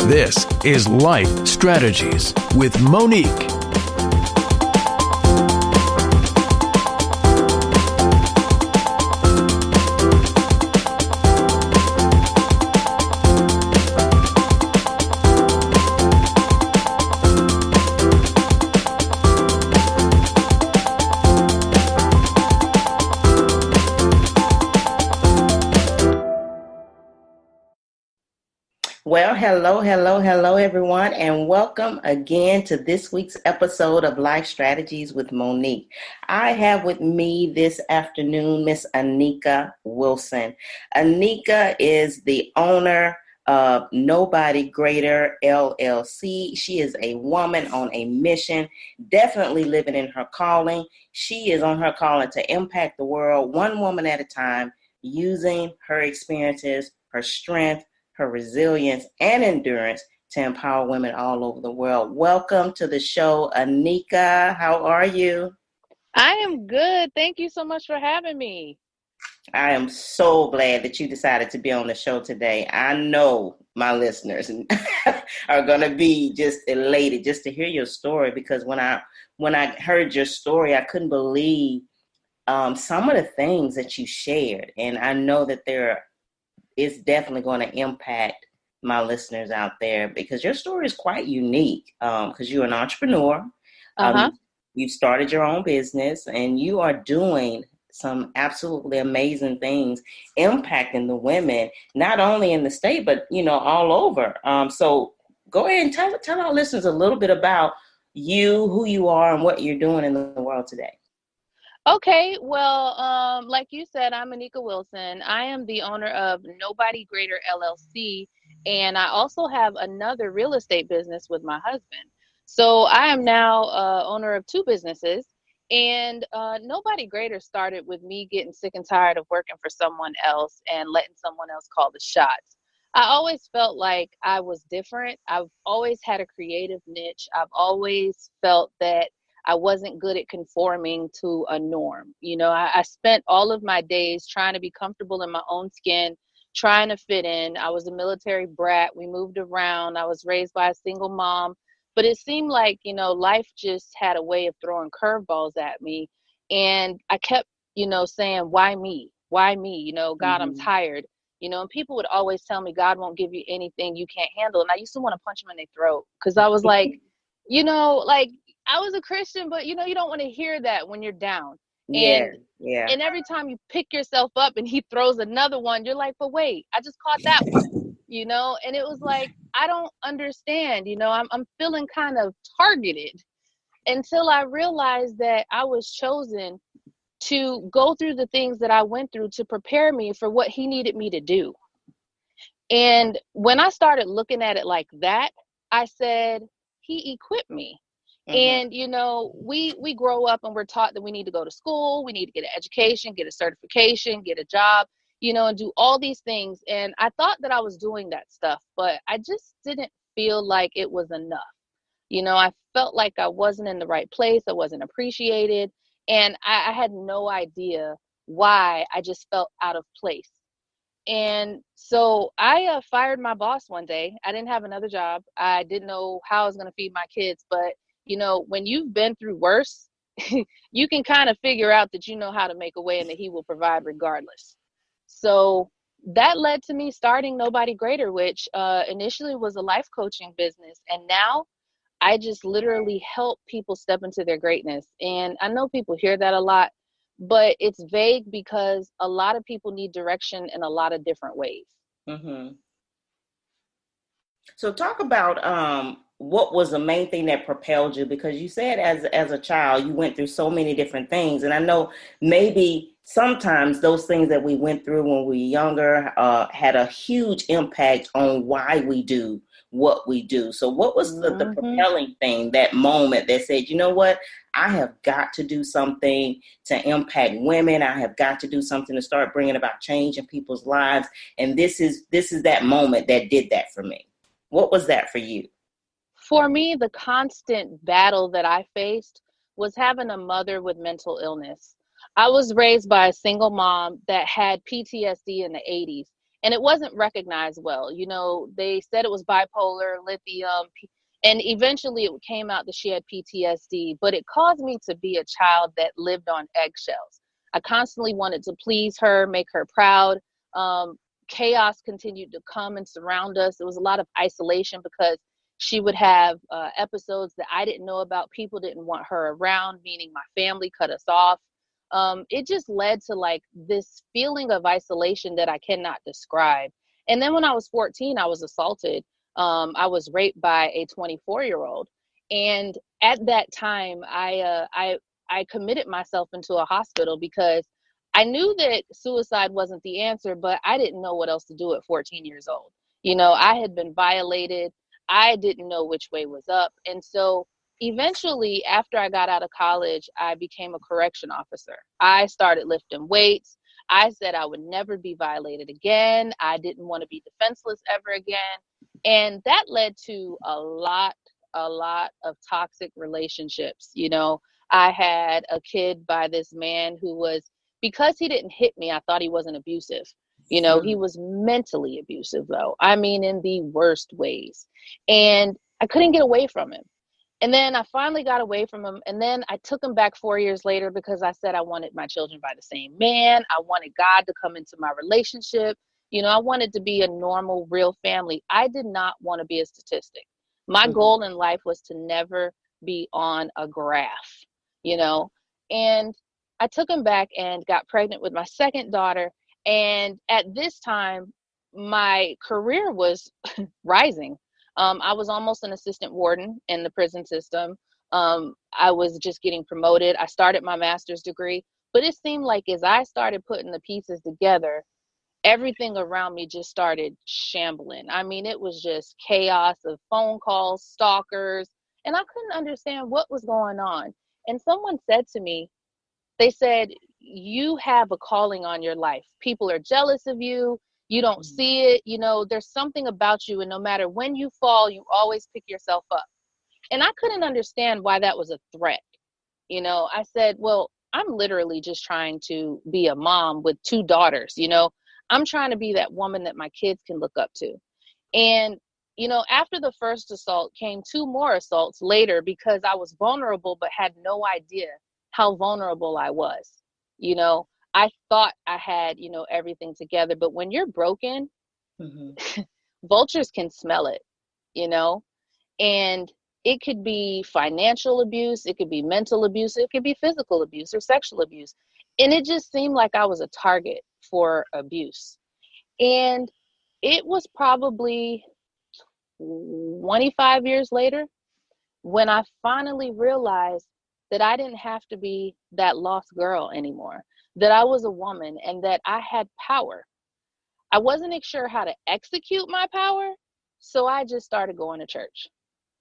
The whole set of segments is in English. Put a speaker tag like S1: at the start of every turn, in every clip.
S1: This is Life Strategies with Monique.
S2: Well, hello, everyone, and welcome again to this week's episode of Life Strategies with Monique. I have with me this afternoon Miss Anika Wilson. Anika is the owner of Nobody Greater LLC. She is a woman on a mission, definitely living in her calling. She is on her calling to impact the world one woman at a time, using her experiences, her strength, her resilience and endurance to empower women all over the world. Welcome to the show, Anika. How are you?
S3: I am good. Thank you so much for having me.
S2: I am so glad that you decided to be on the show today. I know my listeners are going to be just elated just to hear your story, because when I heard your story, I couldn't believe some of the things that you shared. And I know that it's definitely going to impact my listeners out there, because your story is quite unique, because you're an entrepreneur. You've started your own business and you are doing some absolutely amazing things, impacting the women, not only in the state, but, all over. So go ahead and tell our listeners a little bit about you, who you are, and what you're doing in the world today.
S3: Okay, well, like you said, I'm Anika Wilson. I am the owner of Nobody Greater LLC, and I also have another real estate business with my husband. So I am now owner of two businesses, and Nobody Greater started with me getting sick and tired of working for someone else and letting someone else call the shots. I always felt like I was different. I've always had a creative niche. I've always felt that I wasn't good at conforming to a norm. I spent all of my days trying to be comfortable in my own skin, trying to fit in. I was a military brat. We moved around. I was raised by a single mom. But it seemed like, life just had a way of throwing curveballs at me. And I kept, saying, why me? Why me? God, I'm tired. And people would always tell me, God won't give you anything you can't handle. And I used to want to punch them in their throat, because I was like, I was a Christian, but you don't want to hear that when you're down.
S2: Yeah.
S3: And every time you pick yourself up and he throws another one, you're like, but wait, I just caught that one, and it was like, I don't understand, I'm feeling kind of targeted, until I realized that I was chosen to go through the things that I went through to prepare me for what he needed me to do. And when I started looking at it like that, I said, he equipped me. And, we grow up and we're taught that we need to go to school, we need to get an education, get a certification, get a job, and do all these things. And I thought that I was doing that stuff, but I just didn't feel like it was enough. I felt like I wasn't in the right place. I wasn't appreciated. And I had no idea why. I just felt out of place. And so I fired my boss one day. I didn't have another job. I didn't know how I was going to feed my kids, but when you've been through worse, you can kind of figure out that you know how to make a way and that he will provide regardless. So that led to me starting Nobody Greater, which initially was a life coaching business. And now I just literally help people step into their greatness. And I know people hear that a lot, but it's vague because a lot of people need direction in a lot of different ways.
S2: Mm-hmm. So talk about what was the main thing that propelled you, because you said as a child you went through so many different things, and I know maybe sometimes those things that we went through when we were younger had a huge impact on why we do what we do. So what was the propelling thing, that moment that said, you know what, I have got to do something to impact women. I have got to do something to start bringing about change in people's lives. And this is that moment that did that for me. What was that for you?
S3: For me, the constant battle that I faced was having a mother with mental illness. I was raised by a single mom that had PTSD in the 80s. and it wasn't recognized well. You know, they said it was bipolar, lithium, and eventually it came out that she had PTSD, but it caused me to be a child that lived on eggshells. I constantly wanted to please her, make her proud. Chaos continued to come and surround us. There was a lot of isolation because she would have episodes that I didn't know about. People didn't want her around, meaning my family cut us off. It just led to like this feeling of isolation that I cannot describe. And then when I was 14, I was assaulted. I was raped by a 24-year-old. And at that time, I committed myself into a hospital because I knew that suicide wasn't the answer, but I didn't know what else to do at 14 years old. You know, I had been violated. I didn't know which way was up. And so eventually, after I got out of college, I became a correction officer. I started lifting weights. I said I would never be violated again. I didn't want to be defenseless ever again. And that led to a lot of toxic relationships. You know, I had a kid by this man who was, because he didn't hit me, I thought he wasn't abusive. You know, he was mentally abusive, though. I mean, in the worst ways. And I couldn't get away from him. And then I finally got away from him. And then I took him back 4 years later because I said I wanted my children by the same man. I wanted God to come into my relationship. You know, I wanted to be a normal, real family. I did not want to be a statistic. My goal in life was to never be on a graph, you know. And I took him back and got pregnant with my second daughter. And at this time, my career was rising. I was almost an assistant warden in the prison system. I was just getting promoted. I started my master's degree, but it seemed like as I started putting the pieces together, everything around me just started shambling. I mean, it was just chaos of phone calls, stalkers, and I couldn't understand what was going on. And someone said to me, they said, you have a calling on your life. People are jealous of you. You don't see it. You know, there's something about you. And no matter when you fall, you always pick yourself up. And I couldn't understand why that was a threat. You know, I said, well, I'm literally just trying to be a mom with two daughters. You know, I'm trying to be that woman that my kids can look up to. And, you know, after the first assault came two more assaults later because I was vulnerable, but had no idea how vulnerable I was. You know, I thought I had, you know, everything together, but when you're broken, vultures can smell it, you know, and it could be financial abuse. It could be mental abuse. It could be physical abuse or sexual abuse. And it just seemed like I was a target for abuse. And it was probably 25 years later when I finally realized that I didn't have to be that lost girl anymore, that I was a woman and that I had power. I wasn't sure how to execute my power, so I just started going to church.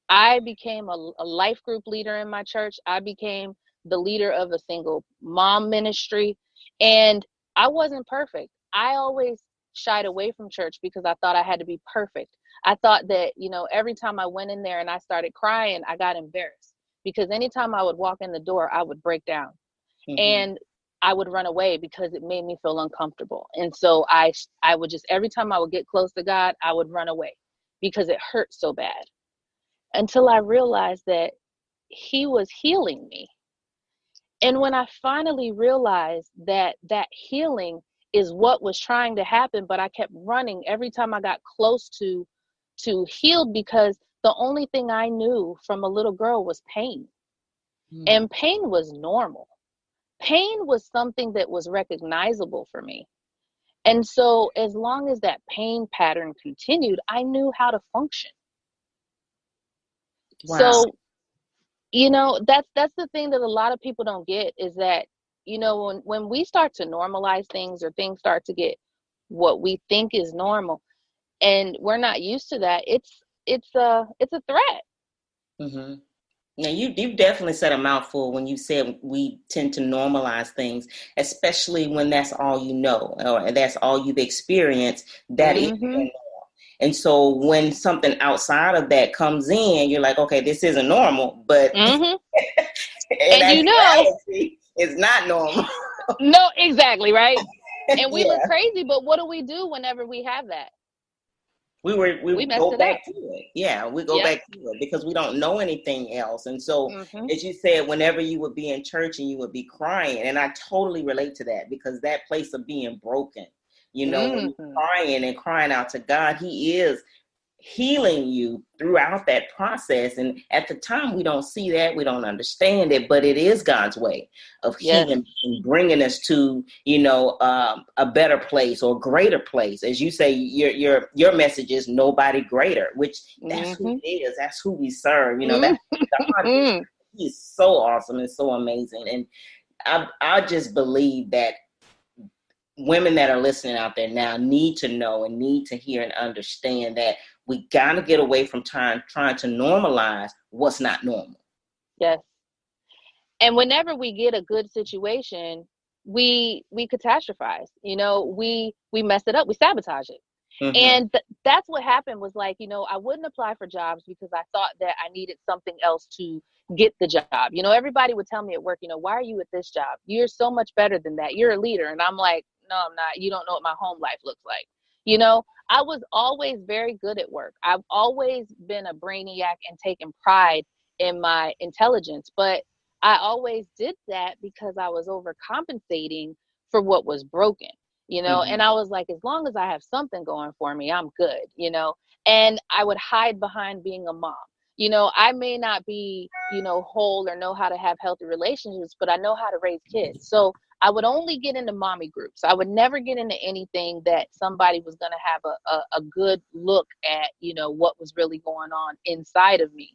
S3: I became a life group leader in my church. I became the leader of a single mom ministry, and I wasn't perfect. I always shied away from church because I thought I had to be perfect. I thought that, you know, every time I went in there and I started crying, I got embarrassed. Because anytime I would walk in the door, I would break down and I would run away because it made me feel uncomfortable. And so I would just, every time I would get close to God, I would run away because it hurt so bad, until I realized that he was healing me. And when I finally realized that that healing is what was trying to happen, but I kept running every time I got close to healed, because the only thing I knew from a little girl was pain. And pain was normal. Pain was something that was recognizable for me. And so as long as that pain pattern continued, I knew how to function.
S2: Wow.
S3: So, you know, that's the thing that a lot of people don't get, is that, you know, when we start to normalize things, or things start to get what we think is normal, and we're not used to that, it's a threat.
S2: Now, you definitely said a mouthful when you said we tend to normalize things, especially when that's all you know, or that's all you've experienced. That is the norm. And so when something outside of that comes in, you're like, okay, this isn't normal, but and
S3: you know,
S2: it's not normal.
S3: No, exactly, right? And we look crazy, but what do we do whenever we have that?
S2: We
S3: messed
S2: go
S3: it
S2: back
S3: up.
S2: to it. Yeah, we go back to it because we don't know anything else. And so, as you said, whenever you would be in church and you would be crying, and I totally relate to that because that place of being broken, when you're crying and crying out to God, He is healing you throughout that process. And at the time, we don't see that, we don't understand it, but it is God's way of healing and bringing us to a better place or greater place. As you say, your message is nobody greater, which that's who it is, that's who we serve. That's God. He's so awesome and so amazing. And I just believe that women that are listening out there now need to know and need to hear and understand that we got to get away from trying to normalize what's not normal. Yes.
S3: And whenever we get a good situation, we catastrophize, we mess it up, we sabotage it. And that's what happened was like, I wouldn't apply for jobs because I thought that I needed something else to get the job. Everybody would tell me at work, why are you at this job? You're so much better than that. You're a leader. And I'm like, no, I'm not. You don't know what my home life looks like. I was always very good at work. I've always been a brainiac and taken pride in my intelligence, but I always did that because I was overcompensating for what was broken, and I was like, as long as I have something going for me, I'm good, and I would hide behind being a mom. I may not be, whole or know how to have healthy relationships, but I know how to raise kids. So I would only get into mommy groups. I would never get into anything that somebody was going to have a good look at, what was really going on inside of me.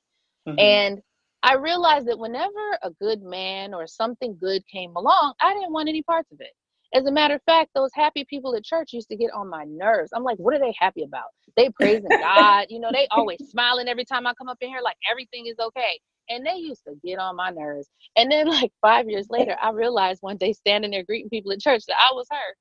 S3: And I realized that whenever a good man or something good came along, I didn't want any parts of it. As a matter of fact, those happy people at church used to get on my nerves. I'm like, what are they happy about? They praising God. They always smiling every time I come up in here like everything is okay. And they used to get on my nerves. And then like 5 years later, I realized one day standing there greeting people at church that I was her.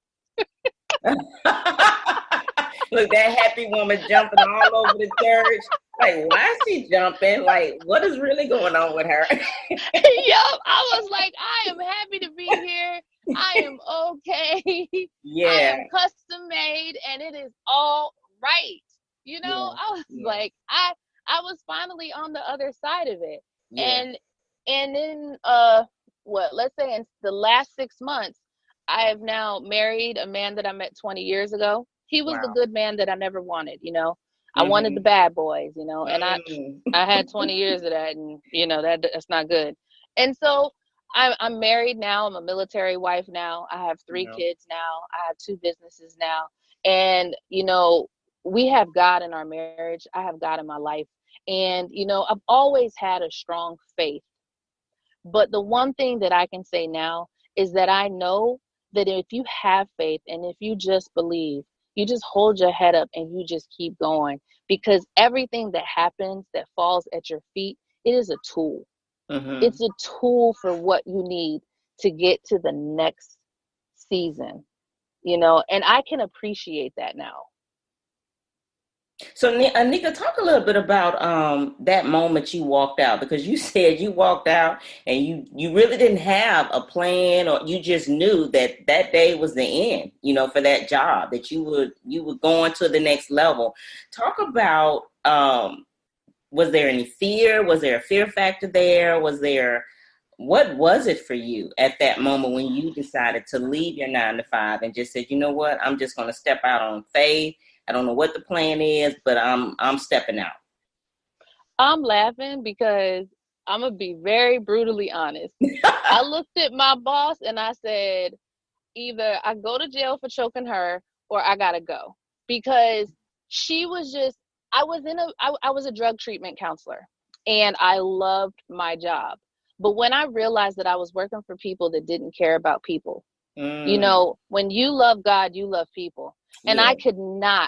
S2: Look, that happy woman jumping all over the church. Like, why is she jumping? Like, what is really going on with her?
S3: Yup. I was like, I am happy to be here. I am okay. Yeah. I am custom made and it is all right. I was like, I was finally on the other side of it. Yeah. And then let's say in the last 6 months, I have now married a man that I met 20 years ago. He was the good man that I never wanted, I wanted the bad boys, and I had 20 years of that, and that's not good. And so I'm married now. I'm a military wife now. I have 3 kids now. I have 2 businesses now. And, we have God in our marriage. I have God in my life. And, I've always had a strong faith. But the one thing that I can say now is that I know that if you have faith and if you just believe, you just hold your head up and you just keep going, because everything that happens that falls at your feet, it is a tool. It's a tool for what you need to get to the next season, and I can appreciate that now.
S2: So Anika, talk a little bit about that moment you walked out, because you said you walked out and you really didn't have a plan, or you just knew that day was the end, for that job, that you were going to the next level. Talk about, was there any fear? Was there a fear factor there? What was it for you at that moment when you decided to leave your 9 to 5 and just said, you know what, I'm just going to step out on faith. I don't know what the plan is, but I'm stepping out.
S3: I'm laughing because I'm going to be very brutally honest. I looked at my boss and I said, either I go to jail for choking her or I got to go, because she was just, I was a drug treatment counselor and I loved my job. But when I realized that I was working for people that didn't care about people, when you love God, you love people. And I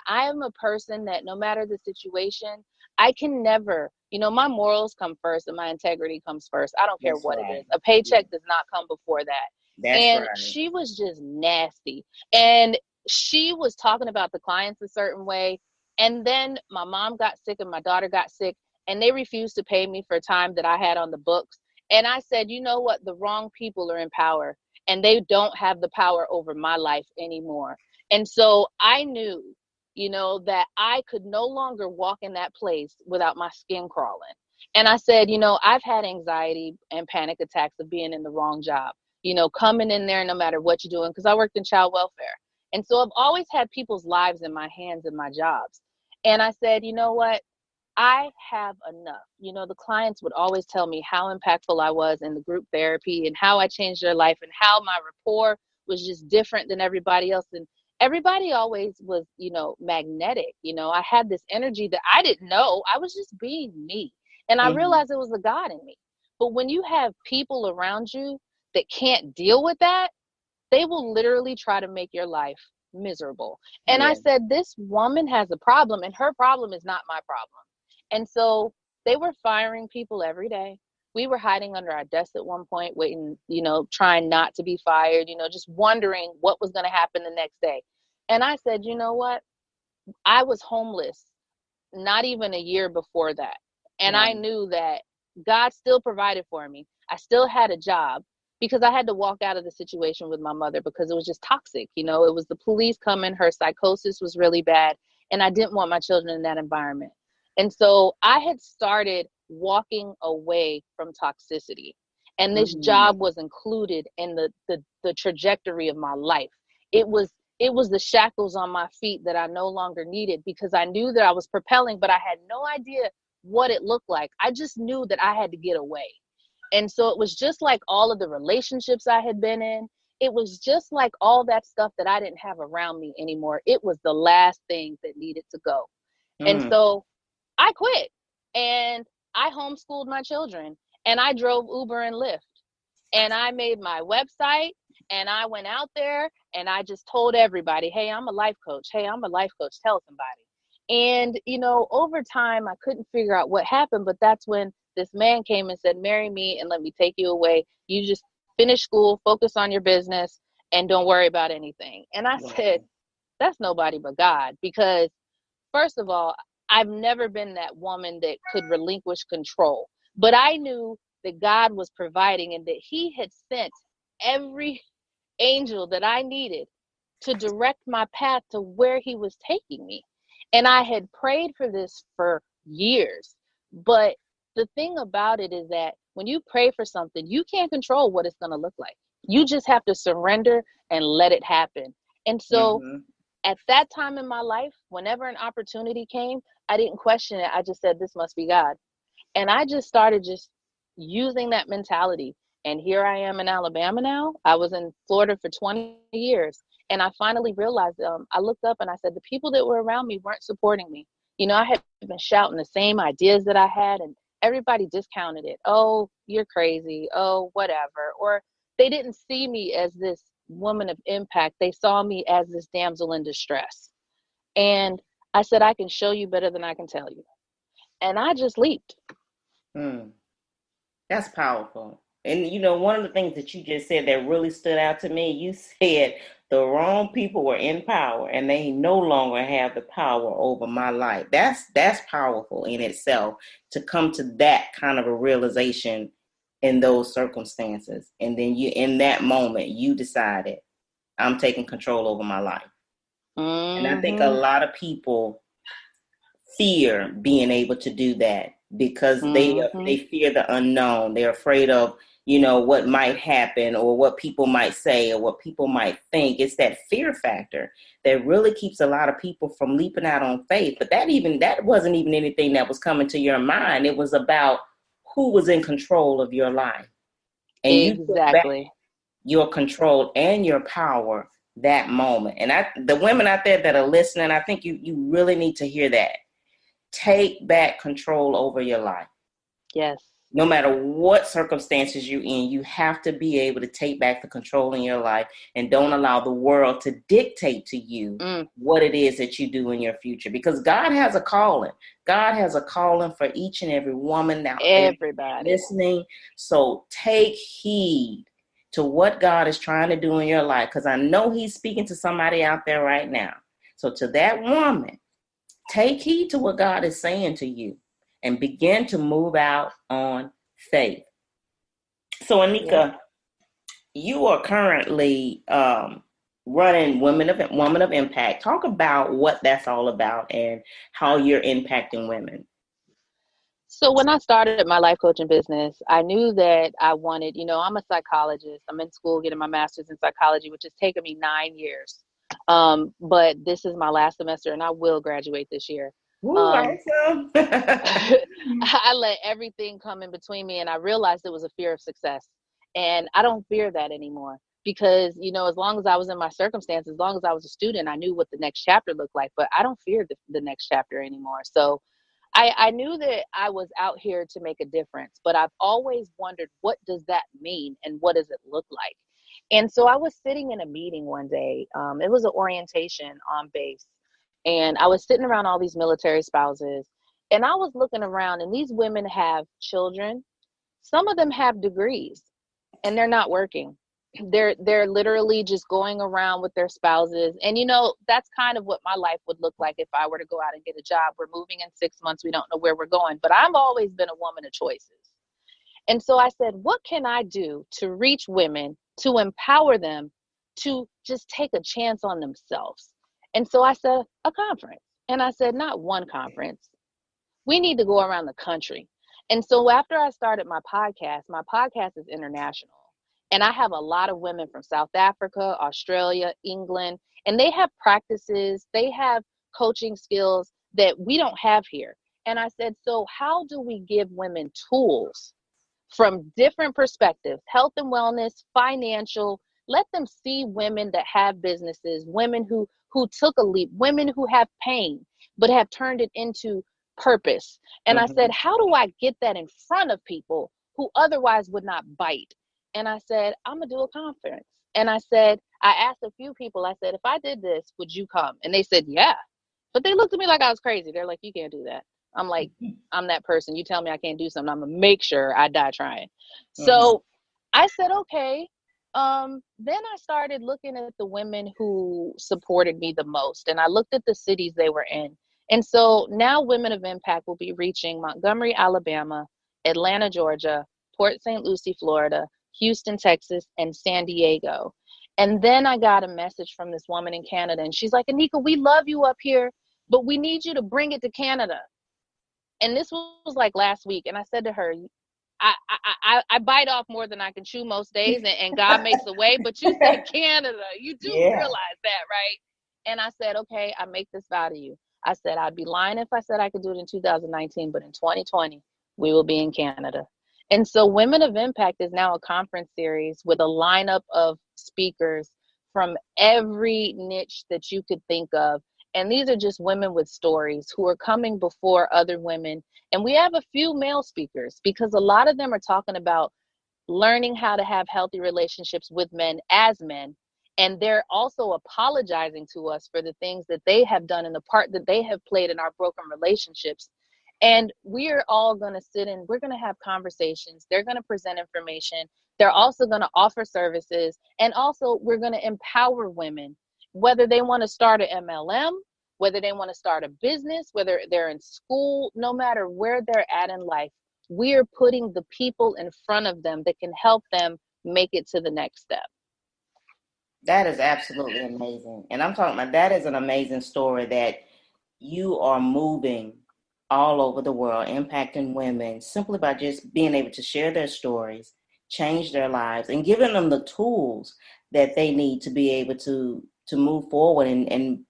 S3: am a person that no matter the situation, I can never, my morals come first and my integrity comes first. I don't care what it is. A paycheck does not come before that. She was just nasty. And she was talking about the clients a certain way. And then my mom got sick and my daughter got sick, and they refused to pay me for time that I had on the books. And I said, you know what? The wrong people are in power. and they don't have the power over my life anymore. And so I knew, that I could no longer walk in that place without my skin crawling. And I said, I've had anxiety and panic attacks of being in the wrong job, coming in there no matter what you're doing, because I worked in child welfare. And so I've always had people's lives in my hands in my jobs. And I said, you know what? I have enough. The clients would always tell me how impactful I was in the group therapy and how I changed their life and how my rapport was just different than everybody else. And everybody always was, magnetic. I had this energy that I didn't know. I was just being me. And I realized it was the God in me. But when you have people around you that can't deal with that, they will literally try to make your life miserable. And I said, this woman has a problem, and her problem is not my problem. And so they were firing people every day. We were hiding under our desk at one point, waiting, trying not to be fired, just wondering what was going to happen the next day. And I said, you know what? I was homeless not even a year before that. And I knew that God still provided for me. I still had a job because I had to walk out of the situation with my mother because it was just toxic. It was the police coming. Her psychosis was really bad. And I didn't want my children in that environment. And so I had started walking away from toxicity. And this job was included in the trajectory of my life. It was the shackles on my feet that I no longer needed because I knew that I was propelling, but I had no idea what it looked like. I just knew that I had to get away. And so it was just like all of the relationships I had been in. It was just like all that stuff that I didn't have around me anymore. It was the last thing that needed to go. And so I quit and I homeschooled my children and I drove Uber and Lyft and I made my website and I went out there and I just told everybody, hey, I'm a life coach. Hey, I'm a life coach. Tell somebody. And, over time, I couldn't figure out what happened. But that's when this man came and said, marry me and let me take you away. You just finish school, focus on your business, and don't worry about anything. And I said, that's nobody but God. Because, first of all, I've never been that woman that could relinquish control. But I knew that God was providing and that he had sent every angel that I needed to direct my path to where he was taking me. And I had prayed for this for years. But the thing about it is that when you pray for something, you can't control what it's going to look like. You just have to surrender and let it happen. And so at that time in my life, whenever an opportunity came, I didn't question it. I just said, this must be God. And I just started just using that mentality. And here I am in Alabama now. I was in Florida for 20 years. And I finally realized, I looked up and I said, the people that were around me weren't supporting me. I had been shouting the same ideas that I had and everybody discounted it. Oh, you're crazy. Oh, whatever. Or they didn't see me as this woman of impact. They saw me as this damsel in distress. And I said, I can show you better than I can tell you. And I just leaped.
S2: That's powerful. And, one of the things that you just said that really stood out to me, you said the wrong people were in power and they no longer have the power over my life. That's powerful in itself to come to that kind of a realization in those circumstances. And then in that moment, you decided, I'm taking control over my life. And I think a lot of people fear being able to do that because they fear the unknown. They're afraid of, what might happen or what people might say or what people might think. It's that fear factor that really keeps a lot of people from leaping out on faith. But that wasn't even anything that was coming to your mind. It was about who was in control of your life. And you took back your control and your power that moment. And the women out there that are listening, I think you really need to hear that. Take back control over your life.
S3: Yes.
S2: No matter what circumstances you're in, you have to be able to take back the control in your life and don't allow the world to dictate to you what it is that you do in your future. Because God has a calling. God has a calling for each and every woman now.
S3: Everybody
S2: listening. So take heed to what God is trying to do in your life. Because I know he's speaking to somebody out there right now. So to that woman, take heed to what God is saying to you and begin to move out on faith. So, Anika, you are currently running Women of Impact. Talk about what that's all about and how you're impacting women.
S3: So when I started my life coaching business, I knew that I wanted, I'm a psychologist. I'm in school getting my master's in psychology, which has taken me 9 years. But this is my last semester and I will graduate this year.
S2: Woo,
S3: Um,
S2: awesome.
S3: I let everything come in between me and I realized it was a fear of success. And I don't fear that anymore because, as long as I was in my circumstances, as long as I was a student, I knew what the next chapter looked like, but I don't fear the next chapter anymore. So I knew that I was out here to make a difference, but I've always wondered, what does that mean and what does it look like? And so I was sitting in a meeting one day. It was an orientation on base. And I was sitting around all these military spouses. And I was looking around, and these women have children. Some of them have degrees, and they're not working. They're literally just going around with their spouses. And that's kind of what my life would look like if I were to go out and get a job. We're moving in 6 months. We don't know where we're going, but I've always been a woman of choices. And so I said, what can I do to reach women, to empower them, to just take a chance on themselves? And so I said, a conference. And I said, not one conference. We need to go around the country. And so after I started my podcast is international. And I have a lot of women from South Africa, Australia, England, and they have practices, they have coaching skills that we don't have here. And I said, so how do we give women tools from different perspectives, health and wellness, financial, let them see women that have businesses, women who took a leap, women who have pain, but have turned it into purpose. And I said, how do I get that in front of people who otherwise would not bite? And I said, I'm going to do a conference. And I asked a few people, I said, if I did this, would you come? And they said, yeah. But they looked at me like I was crazy. They're like, you can't do that. I'm like, I'm that person. You tell me I can't do something, I'm going to make sure I die trying. So I said, okay. Then I started looking at the women who supported me the most. And I looked at the cities they were in. And so now Women of Impact will be reaching Montgomery, Alabama, Atlanta, Georgia, Port St. Lucie, Florida, Houston, Texas, and San Diego. And then I got a message from this woman in Canada, and she's like, Anika, we love you up here, but we need you to bring it to Canada. And this was like last week. And I said to her, I bite off more than I can chew most days, and God makes a way, but you said Canada. You do realize that, right? And I said, okay, I make this vow to you. I said, I'd be lying if I said I could do it in 2019, but in 2020, we will be in Canada. And so Women of Impact is now a conference series with a lineup of speakers from every niche that you could think of. And these are just women with stories who are coming before other women. And we have a few male speakers because a lot of them are talking about learning how to have healthy relationships with men as men. And they're also apologizing to us for the things that they have done and the part that they have played in our broken relationships. And we're all going to sit and we're going to have conversations. They're going to present information. They're also going to offer services. And also we're going to empower women, whether they want to start an MLM, whether they want to start a business, whether they're in school, no matter where they're at in life, we are putting the people in front of them that can help them make it to the next step.
S2: That is absolutely amazing. And I'm talking about, that is an amazing story that you are moving all over the world, impacting women simply by just being able to share their stories, change their lives, and giving them the tools that they need to be able to move forward and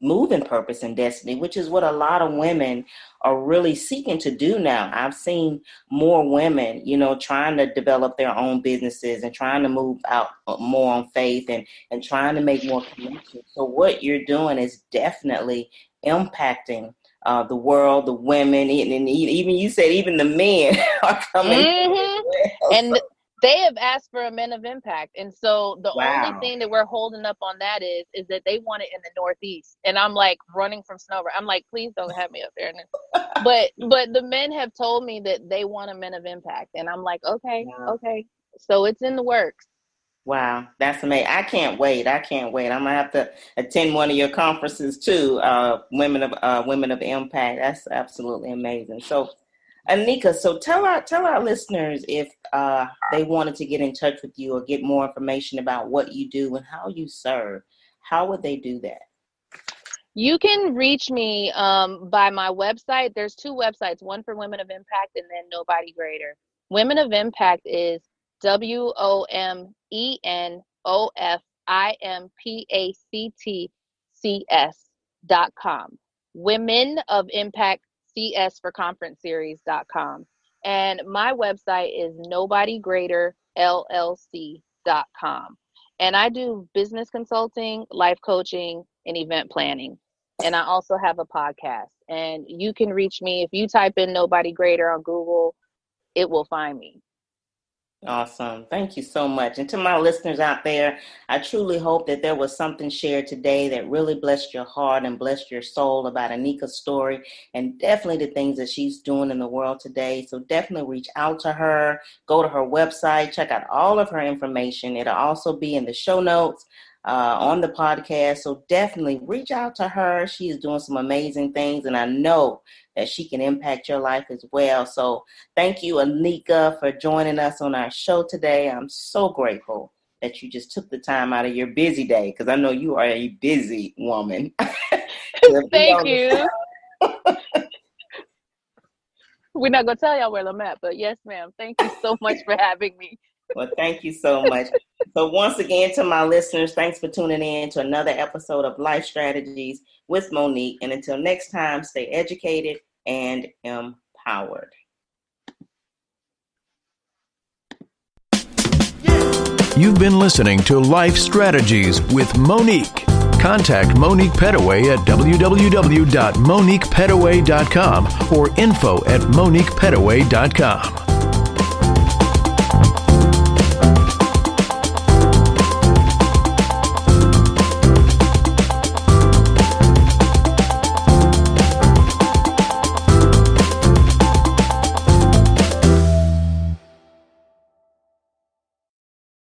S2: move in purpose and destiny, which is what a lot of women are really seeking to do now. I've seen more women, trying to develop their own businesses and trying to move out more on faith and trying to make more connections. So what you're doing is definitely impacting the world, the women, and even you said even the men are coming.
S3: Well. And they have asked for a Men of Impact. And so the only thing that we're holding up on that is that they want it in the Northeast. And I'm like running from snow. I'm like, please don't have me up there. But the men have told me that they want a Men of Impact. And I'm like, okay. So it's in the works.
S2: Wow, that's amazing. I can't wait. I'm gonna have to attend one of your conferences too. Women of Impact. That's absolutely amazing. So Anika, so tell our listeners if they wanted to get in touch with you or get more information about what you do and how you serve. How would they do that?
S3: You can reach me by my website. There's 2 websites, one for Women of Impact and then Nobody Greater. Women of Impact is WOMENOFIMPACTCS.com. Women of Impact CS for conference series.com. And my website is nobodygreaterllc.com. And I do business consulting, life coaching, and event planning. And I also have a podcast. And you can reach me if you type in Nobody Greater on Google, it will find me.
S2: Awesome. Thank you so much. And to my listeners out there, I truly hope that there was something shared today that really blessed your heart and blessed your soul about Anika's story and definitely the things that she's doing in the world today. So definitely reach out to her, go to her website, check out all of her information. It'll also be in the show notes on the podcast. So definitely reach out to her. She is doing some amazing things, and I know that she can impact your life as well. So thank you, Anika, for joining us on our show today. I'm so grateful that you just took the time out of your busy day, because I know you are a busy woman.
S3: Thank you. We're not going to tell y'all where I'm at, but yes, ma'am. Thank you so much for having me.
S2: Well, thank you so much. So once again, to my listeners, thanks for tuning in to another episode of Life Strategies with Monique. And until next time, stay educated and empowered.
S1: You've been listening to Life Strategies with Monique. Contact Monique Petaway at www.moniquepetaway.com or info@moniquepetaway.com.